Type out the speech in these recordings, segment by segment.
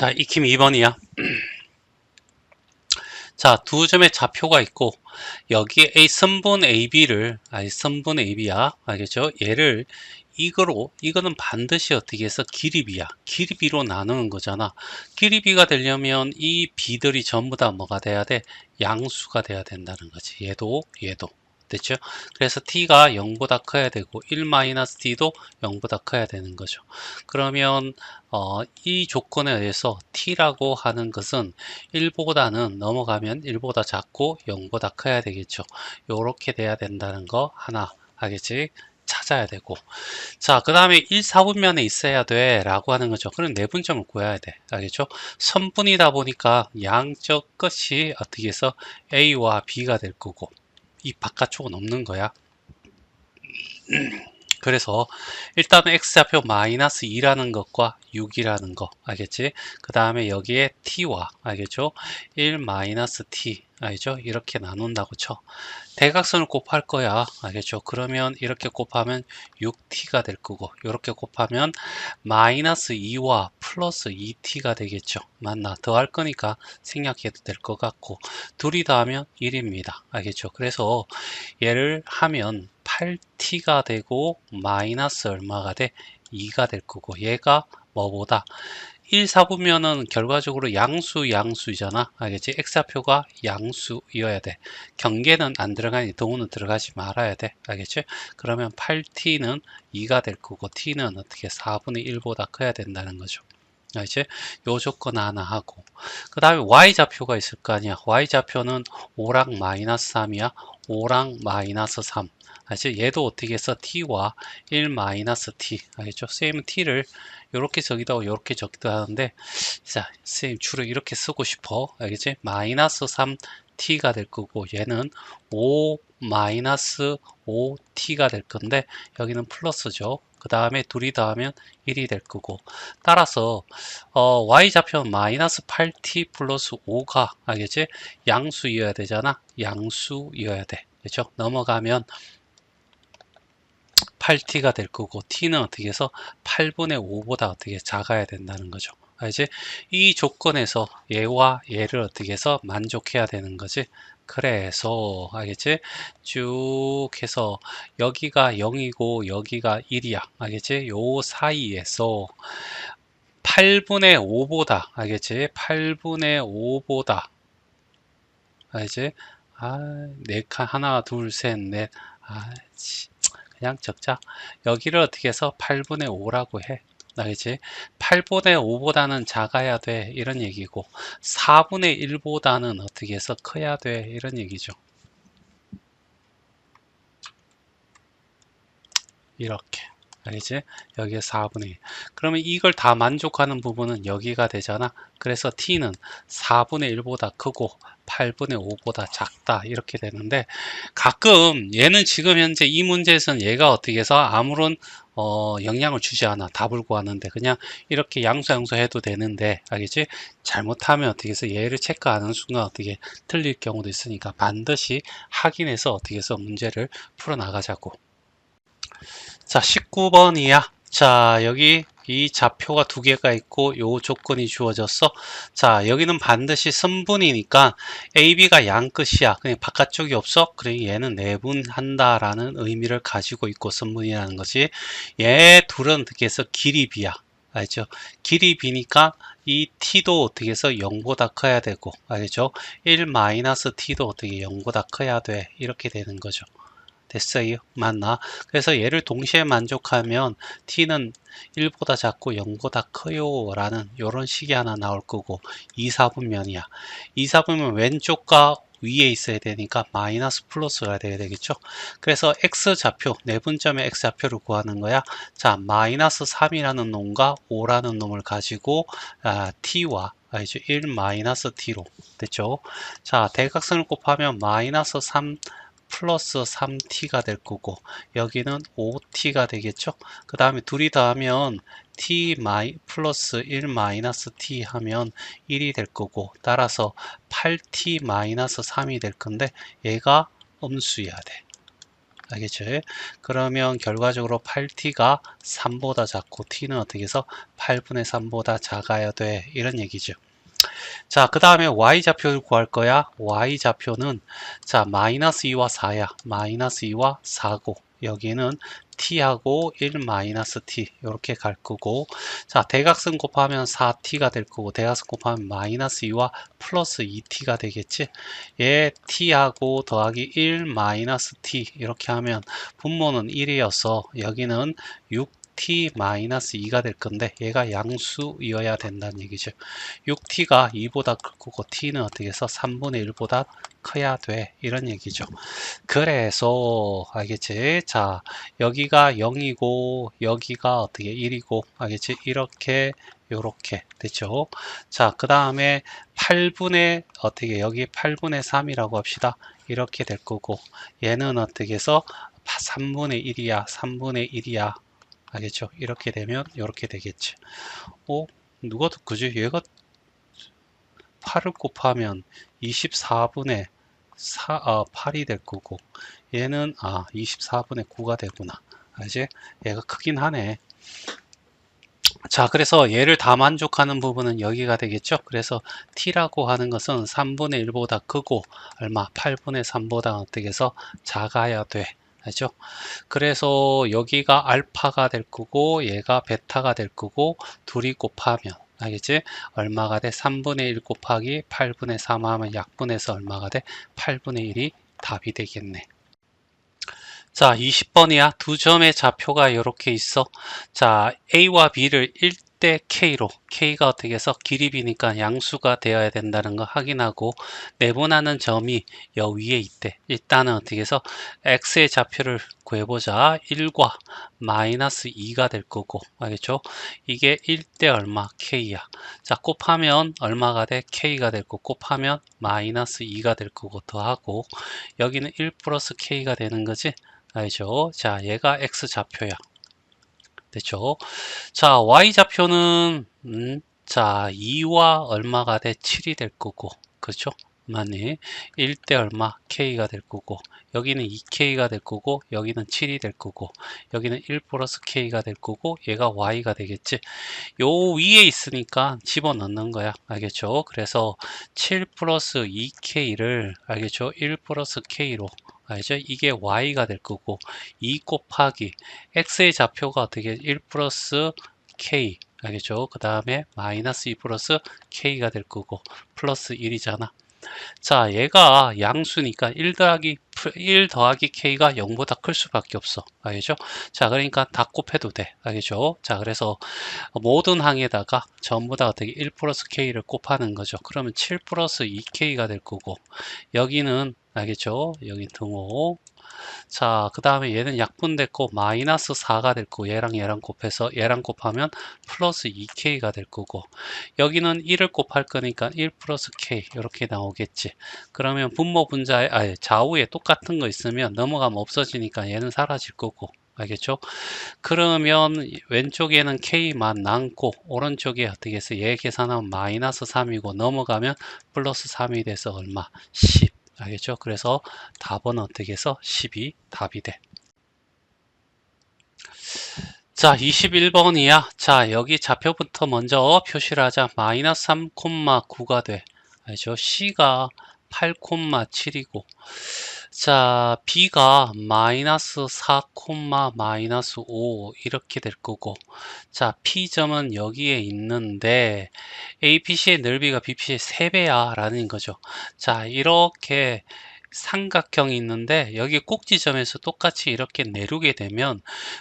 자, 익힘 2번이야. 자, 두 점의 좌표가 있고 여기에 A 선분 AB를 선분 AB야. 알겠죠? 얘를 이거는 반드시 어떻게 해서 길이 B야. 길이 B로 나누는 거잖아. 길이 B가 되려면 이 B들이 전부 다 뭐가 돼야 돼? 양수가 돼야 된다는 거지. 얘도 됐죠? 그래서 t가 0보다 커야 되고 1-t도 0보다 커야 되는 거죠. 그러면 이 조건에 의해서 t라고 하는 것은 1보다는 넘어가면 1보다 작고 0보다 커야 되겠죠. 요렇게 돼야 된다는 거 하나 알겠지? 찾아야 되고, 자, 그 다음에 1, 4분면에 있어야 돼 라고 하는 거죠. 그럼 내분점을 구해야 돼. 알겠죠? 선분이다 보니까 양적 끝이 어떻게 해서 A와 B가 될 거고 이 바깥쪽은 없는 거야. 그래서 일단은 x좌표 마이너스 2라는 것과 6이라는 거 알겠지? 그 다음에 여기에 t와 알겠죠? 1 마이너스 t 알겠죠? 이렇게 나눈다고 쳐. 대각선을 곱할 거야 알겠죠? 그러면 이렇게 곱하면 6t가 될 거고 이렇게 곱하면 마이너스 2와 플러스 2t가 되겠죠. 맞나? 더할 거니까 생략해도 될 것 같고 둘이 더하면 1입니다. 알겠죠? 그래서 얘를 하면 8t가 되고 마이너스 얼마가 돼? 2가 될 거고 얘가 뭐보다 1, 4분면은 결과적으로 양수이잖아. 알겠지? x좌표가 양수이어야 돼. 경계는 안 들어가니 동호는 들어가지 말아야 돼. 알겠지? 그러면 8t는 2가 될 거고 t는 어떻게 4분의 1보다 커야 된다는 거죠. 알겠지? 요 조건 하나 하고 그 다음에 y좌표가 있을 거 아니야. y좌표는 5랑 마이너스 3이야. 5랑 마이너스 3. 알지? 얘도 어떻게 해서 t와 1 마이너스 t. 알겠죠? 쌤은 t를 이렇게 저기다 이렇게 저기다 하는데, 자, 쌤 주로 이렇게 쓰고 싶어. 알겠지? 마이너스 3t가 될 거고, 얘는 5 마이너스 5t가 될 건데, 여기는 플러스죠. 그 다음에 둘이 더하면 1이 될 거고, 따라서 y좌표는 마이너스 8t 플러스 5가 알겠지? 양수이어야 되잖아. 양수이어야 돼. 그렇죠? 넘어가면 8t가 될 거고 t는 어떻게 해서 8분의 5보다 어떻게 작아야 된다는 거죠. 알지? 이 조건에서 얘와 얘를 어떻게 해서 만족해야 되는 거지. 그래서 알겠지? 쭉 해서 여기가 0이고 여기가 1이야. 알겠지? 요 사이에서 8분의 5보다 알겠지? 8분의 5보다 알겠지? 네 칸 하나 둘 셋 넷 그냥 적자. 여기를 어떻게 해서 8분의 5라고 해. 알겠지? 8분의 5보다는 작아야 돼. 이런 얘기고 4분의 1보다는 어떻게 해서 커야 돼. 이런 얘기죠. 이렇게. 알겠지? 여기에 4분의 1. 그러면 이걸 다 만족하는 부분은 여기가 되잖아. 그래서 t는 4분의 1보다 크고 8분의 5보다 작다. 이렇게 되는데 가끔 얘는 지금 현재 이 문제에서는 얘가 어떻게 해서 아무런 영향을 주지 않아. 답을 구하는데 그냥 이렇게 양수 해도 되는데 알겠지? 잘못하면 어떻게 해서 얘를 체크하는 순간 어떻게 틀릴 경우도 있으니까 반드시 확인해서 어떻게 해서 문제를 풀어 나가자고. 자, 19번이야. 자, 여기 이 좌표가 두 개가 있고 요 조건이 주어졌어. 자, 여기는 반드시 선분이니까 AB가 양끝이야. 그냥 바깥쪽이 없어. 그래 얘는 내분한다라는 의미를 가지고 있고 선분이라는 것이 얘 둘은 어떻게 해서 길이 B야. 알죠? 길이 B니까 이 t도 어떻게 해서 0보다 커야 되고 알겠죠? 1-t도 어떻게 0보다 커야 돼. 이렇게 되는 거죠. 됐어요. 맞나? 그래서 얘를 동시에 만족하면 t는 1보다 작고 0보다 커요 라는 이런 식이 하나 나올 거고 2, 4분면이야. 2, 4분면 왼쪽과 위에 있어야 되니까 마이너스 플러스가 돼야 되겠죠. 그래서 x좌표, 내분점의 x좌표를 구하는 거야. 자, 마이너스 3이라는 놈과 5라는 놈을 가지고 t와 1 마이너스 t로 됐죠. 자, 대각선을 곱하면 마이너스 3 플러스 3t가 될 거고 여기는 5t가 되겠죠. 그 다음에 둘이 더하면 t 플러스 1 마이너스 t 하면 1이 될 거고 따라서 8t 마이너스 3이 될 건데 얘가 음수여야 돼. 알겠죠? 그러면 결과적으로 8t가 3보다 작고 t는 어떻게 해서 8분의 3보다 작아야 돼. 이런 얘기죠. 자, 그 다음에 y좌표를 구할 거야. y좌표는 자, 마이너스 2와 4야. 마이너스 2와 4고 여기는 t하고 1 마이너스 t 이렇게 갈 거고, 자, 대각선 곱하면 4t가 될 거고 대각선 곱하면 마이너스 2와 플러스 2t가 되겠지. 얘 t하고 더하기 1 마이너스 t 이렇게 하면 분모는 1이어서 여기는 6t-2가 될 건데 얘가 양수이어야 된다는 얘기죠. 6t가 2보다 크고 t는 어떻게 해서 3분의 1보다 커야 돼. 이런 얘기죠. 그래서 알겠지? 자, 여기가 0이고 여기가 어떻게 1이고 알겠지? 이렇게 요렇게 됐죠. 자, 그 다음에 8분의 어떻게 여기 8분의 3이라고 합시다. 이렇게 될 거고 얘는 어떻게 해서 3분의 1이야. 3분의 1이야. 알겠죠? 이렇게 되면 이렇게 되겠지. 누가 더 그지? 얘가 8을 곱하면 24분의 8이 될 거고 얘는 24분의 9가 되구나. 알지? 얘가 크긴 하네. 자, 그래서 얘를 다 만족하는 부분은 여기가 되겠죠. 그래서 t라고 하는 것은 3분의 1보다 크고 얼마? 8분의 3보다 어떻게 해서 작아야 돼. 알죠? 그래서 여기가 알파가 될 거고 얘가 베타가 될 거고 둘이 곱하면 알겠지? 얼마가 돼? 3분의 1 곱하기 8분의 3 하면 약분해서 얼마가 돼? 8분의 1이 답이 되겠네. 자, 20번이야. 두 점의 좌표가 이렇게 있어. 자, A와 B를 1대 K로, K가 어떻게 해서 길이비니까 양수가 되어야 된다는 거 확인하고, 내분하는 점이 여 위에 있대. 일단은 어떻게 해서 X의 좌표를 구해보자. 1과 마이너스 2가 될 거고, 알겠죠? 이게 1대 얼마? K야. 자, 곱하면 얼마가 돼? K가 될 거고, 곱하면 마이너스 2가 될 거고, 더하고, 여기는 1 플러스 K가 되는 거지? 알죠? 자, 얘가 X좌표야. 됐죠? 자, Y좌표는, 자, 2와 얼마가 돼? 7이 될 거고. 그렇죠? 맞니? 1대 얼마? K가 될 거고. 여기는 2K가 될 거고, 여기는 7이 될 거고, 여기는 1 플러스 K가 될 거고, 얘가 Y가 되겠지? 요 위에 있으니까 집어넣는 거야. 알겠죠? 그래서 7 플러스 2K를, 알겠죠? 1 플러스 K로. 알죠? 이게 y가 될 거고 2 곱하기 x의 좌표가 어떻게 1 플러스 k 알겠죠? 그 다음에 마이너스 2 플러스 k가 될 거고 플러스 1이잖아. 자, 얘가 양수니까 1 더하기 k가 0보다 클 수밖에 없어. 알겠죠? 자, 그러니까 다 곱해도 돼. 알겠죠? 자, 그래서 모든 항에다가 전부 다 어떻게 1 플러스 k를 곱하는 거죠. 그러면 7 플러스 2k가 될 거고 여기는 알겠죠? 여기 등호. 자, 그 다음에 얘는 약분됐고 마이너스 4가 될 거고 얘랑 곱해서 얘랑 곱하면 플러스 2k가 될 거고 여기는 1을 곱할 거니까 1 플러스 k 이렇게 나오겠지. 그러면 분모 분자에 좌우에 똑같은 거 있으면 넘어가면 없어지니까 얘는 사라질 거고 알겠죠? 그러면 왼쪽에는 k만 남고 오른쪽에 어떻게 해서 얘 계산하면 마이너스 3이고 넘어가면 플러스 3이 돼서 얼마? 10. 알겠죠? 그래서 답은 어떻게 해서 10이 답이 돼. 자, 21번이야. 자, 여기 좌표부터 먼저 표시를 하자. 마이너스 3,9가 돼. 알죠? C가 8,7이고 자, B가 마이너스 4, 마이너스 5 이렇게 될 거고 자, P점은 여기에 있는데 APC의 넓이가 BPC의 3배야 라는 거죠. 자, 이렇게 삼각형이 있는데 여기 꼭지점에서 똑같이 이렇게 내려게 되면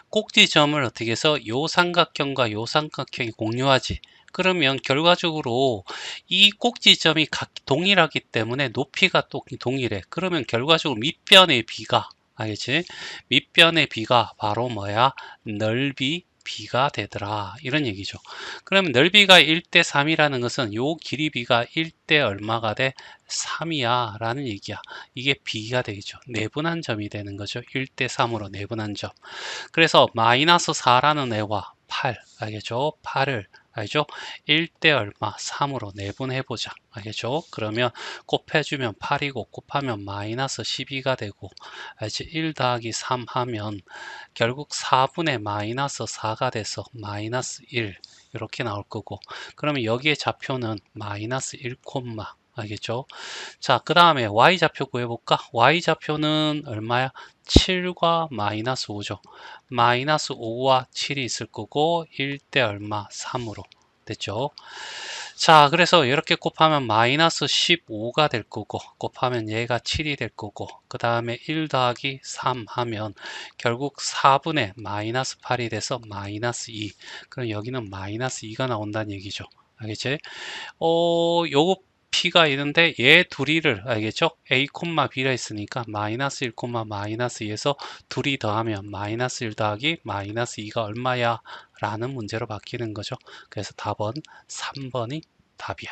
꼭지점을 어떻게 해서 요 삼각형과 요 삼각형이 공유하지. 그러면 결과적으로 이 꼭지점이 각 동일하기 때문에 높이가 또 동일해. 그러면 결과적으로 밑변의 비가 알겠지? 밑변의 비가 바로 뭐야? 넓이 B가 되더라. 이런 얘기죠. 그러면 넓이가 1대 3이라는 것은 요 길이 B가 1대 얼마가 돼? 3이야 라는 얘기야. 이게 B가 되겠죠. 내분한 점이 되는 거죠. 1대 3으로 내분한 점. 그래서 마이너스 4라는 애와 8 알겠죠? 8을 알죠? 1대 얼마? 3으로 내분해보자. 알겠죠? 그러면 곱해주면 8이고 곱하면 마이너스 12가 되고, 알지? 1 더하기 3 하면 결국 4분의 마이너스 4가 돼서 마이너스 1 이렇게 나올 거고, 그러면 여기에 좌표는 마이너스 1, 알겠죠? 자, 그 다음에 y좌표 구해볼까? y좌표는 얼마야? 7과 마이너스 5죠. 마이너스 5와 7이 있을 거고 1대 얼마? 3으로 됐죠. 자, 그래서 이렇게 곱하면 마이너스 15가 될 거고 곱하면 얘가 7이 될 거고 그 다음에 1 더하기 3 하면 결국 4분의 마이너스 8이 돼서 마이너스 2. 그럼 여기는 마이너스 2가 나온다는 얘기죠. 알겠지? 요거 P가 있는데 얘 둘이를 알겠죠? A, B가 있으니까 마이너스 1, 마이너스 2에서 둘이 더하면 마이너스 1 더하기 마이너스 2가 얼마야? 라는 문제로 바뀌는 거죠. 그래서 답은 3번이 답이야.